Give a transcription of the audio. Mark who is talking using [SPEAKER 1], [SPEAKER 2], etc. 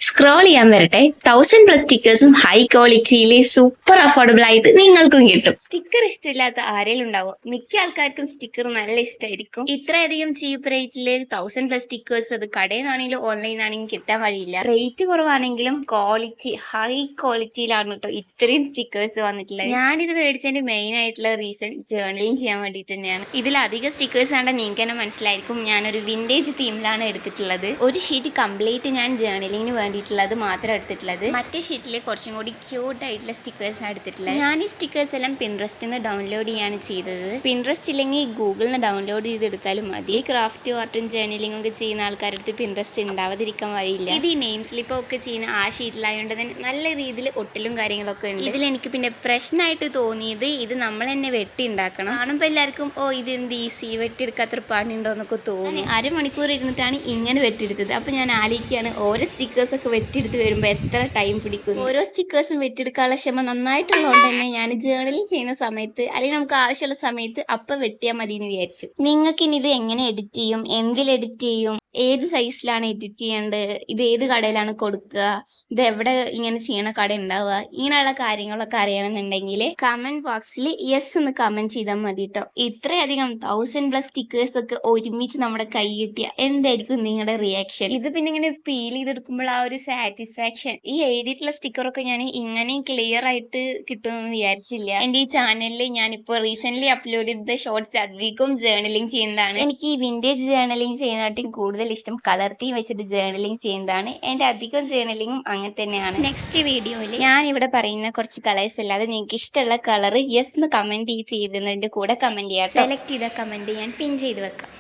[SPEAKER 1] Scroll ചെയ്യാൻ വരട്ടെ. 1000+ സ്റ്റിക്കേഴ്സും high ക്വാളിറ്റിയിൽ സൂപ്പർ അഫോർഡബിൾ ആയിട്ട് നിങ്ങൾക്കും കിട്ടും. സ്റ്റിക്കർ ഇഷ്ടമില്ലാത്ത ആരെങ്കിലും ഉണ്ടാവും? മിക്ക ആൾക്കാർക്കും സ്റ്റിക്കർ നല്ല ഇഷ്ടമായിരിക്കും. ഇത്രയധികം ചീപ്പ് റേറ്റില് 1000+ സ്റ്റിക്കേഴ്സ് അത് കടയിൽ നിന്നാണെങ്കിലും ഓൺലൈൻ ആണെങ്കിലും കിട്ടാൻ വഴിയില്ല. റേറ്റ് കുറവാണെങ്കിലും ക്വാളിറ്റി ഹൈ ക്വാളിറ്റിയിലാണ് കേട്ടോ ഇത്രയും സ്റ്റിക്കേഴ്സ് വന്നിട്ടുള്ളത്. ഞാനിത് മേടിച്ചതിന്റെ മെയിൻ ആയിട്ടുള്ള റീസൺ ജേർണലിംഗ് ചെയ്യാൻ വേണ്ടിയിട്ട് തന്നെയാണ്. ഇതിലധികം സ്റ്റിക്കേഴ്സ് കണ്ടാൽ നിങ്ങൾക്ക് തന്നെ മനസ്സിലായിരിക്കും ഞാനൊരു വിന്റേജ് തീമിലാണ് എടുത്തിട്ടുള്ളത്. ഒരു ഷീറ്റ് കംപ്ലീറ്റ് ഞാൻ ജേർണലിങ്ങിന് വേണ്ടിയിട്ടുള്ളത് മാത്രം എടുത്തിട്ടുള്ളത്. മറ്റേ ഷീറ്റിൽ കുറച്ചും കൂടി ക്യൂട്ട് ആയിട്ടുള്ള സ്റ്റിക്കേഴ്സ് ആണ് എടുത്തിട്ടുള്ളത്. ഞാൻ ഈ സ്റ്റിക്കേഴ്സ് എല്ലാം പിൻട്രസ്റ്റിൽ നിന്ന് ഡൗൺലോഡ് ചെയ്യാണ് ചെയ്തത്. പിൻട്രസ്റ്റ് ഇല്ലെങ്കിൽ ഗൂഗിളിൽ നിന്ന് ഡൗൺലോഡ് ചെയ്തെടുത്താലും മതി. ക്രാഫ്റ്റ് ആർട്ടും ജേർണലിംഗ് ഒക്കെ ചെയ്യുന്ന ആൾക്കാരുടെ അടുത്ത് പിൻട്രസ്റ്റ് ഉണ്ടാവാതിരിക്കാൻ വഴിയില്ല. ഇത് ഈ നെയിം സ്ലിപ്പ് ഒക്കെ ചെയ്യുന്ന ആ ഷീറ്റിലായതുകൊണ്ട് തന്നെ നല്ല രീതിയിൽ ഒട്ടലും കാര്യങ്ങളൊക്കെ ഉണ്ട്. ഇതിൽ എനിക്ക് പിന്നെ പ്രശ്നമായിട്ട് തോന്നിയത് ഇത് നമ്മൾ തന്നെ വെട്ടി ഉണ്ടാക്കണം. കാണുമ്പോൾ എല്ലാവർക്കും ഇത് എന്ത് ഈസി വെട്ടിയെടുക്കാത്ര പണിയുണ്ടോ എന്നൊക്കെ തോന്നി. അരമണിക്കൂർ ഇരുന്നിട്ടാണ് ഇങ്ങനെ വെട്ടിയെടുത്തത്. അപ്പോൾ ഞാൻ ആലോചിക്കുകയാണ് ഓരോ സ്റ്റിക്കേഴ്സ് ഒക്കെ വെട്ടിയെടുത്ത് വരുമ്പോൾ എത്ര ടൈം പിടിക്കും. ഓരോ സ്റ്റിക്കേഴ്സും വെട്ടിയെടുക്കാനുള്ള ക്ഷമ നന്നായിട്ടുള്ളതുകൊണ്ട് തന്നെ ഞാൻ ജേർണലിംഗ് ചെയ്യുന്ന സമയത്ത് അല്ലെങ്കിൽ നമുക്ക് ആവശ്യമുള്ള സമയത്ത് അപ്പം വെട്ടിയാൽ മതി എന്ന് വിചാരിച്ചു. നിങ്ങൾക്ക് ഇനി ഇത് എങ്ങനെ എഡിറ്റ് ചെയ്യും, എന്തിൽ എഡിറ്റ് ചെയ്യും, ഏത് സൈസിലാണ് എഡിറ്റ് ചെയ്യേണ്ടത്, ഇത് ഏത് കടയിലാണ് കൊടുക്കുക, ഇത് എവിടെ ഇങ്ങനെ ചെയ്യണ കട ഉണ്ടാവുക, ഇങ്ങനെയുള്ള കാര്യങ്ങളൊക്കെ അറിയണമെന്നുണ്ടെങ്കിൽ കമന്റ് ബോക്സിൽ യെസ് എന്ന് കമന്റ് ചെയ്താൽ മതി കേട്ടോ. ഇത്രയധികം 1000+ സ്റ്റിക്കേഴ്സ് ഒക്കെ ഒരുമിച്ച് നമ്മുടെ കൈ കിട്ടിയ എന്തായിരിക്കും നിങ്ങളുടെ റിയാക്ഷൻ? ഇത് പിന്നെ ഇങ്ങനെ ഫീൽ ചെയ്തെടുക്കുമ്പോൾ ആ ഒരു സാറ്റിസ്ഫാക്ഷൻ, ഈ എഴുതിയിട്ടുള്ള സ്റ്റിക്കറൊക്കെ ഞാൻ ഇങ്ങനെയും ക്ലിയർ ആയിട്ട് കിട്ടുമെന്ന് വിചാരിച്ചില്ല. എൻ്റെ ഈ ചാനലിൽ ഞാനിപ്പോൾ റീസെന്റ് അപ്ലോഡ് ചെയ്ത ഷോർട്സ് അധികം ജേർണലിംഗ് ചെയ്യുന്നതാണ്. എനിക്ക് ഈ വിന്റേജ് ജേർണലിംഗ് ചെയ്യുന്നതായിട്ടും കൂടുതൽ ഇഷ്ടം കളർ തീം വെച്ചിട്ട് ജേർണലിംഗ് ചെയ്യുന്നതാണ്. എൻ്റെ അധികം ജേർണലിംഗും അങ്ങനെ തന്നെയാണ്. നെക്സ്റ്റ് വീഡിയോയിൽ ഞാൻ ഇവിടെ പറയുന്ന കുറച്ച് കളേഴ്സ് അല്ലാതെ നിങ്ങൾക്ക് ഇഷ്ടമുള്ള കളർ യെസ് എന്ന് കമന്റ് ചെയ്തതിൻ്റെ കൂടെ കമന്റ് ചെയ്യാം. സെലക്ട് ചെയ്ത കമന്റ് ഞാൻ പിൻ ചെയ്ത് വെക്കാം.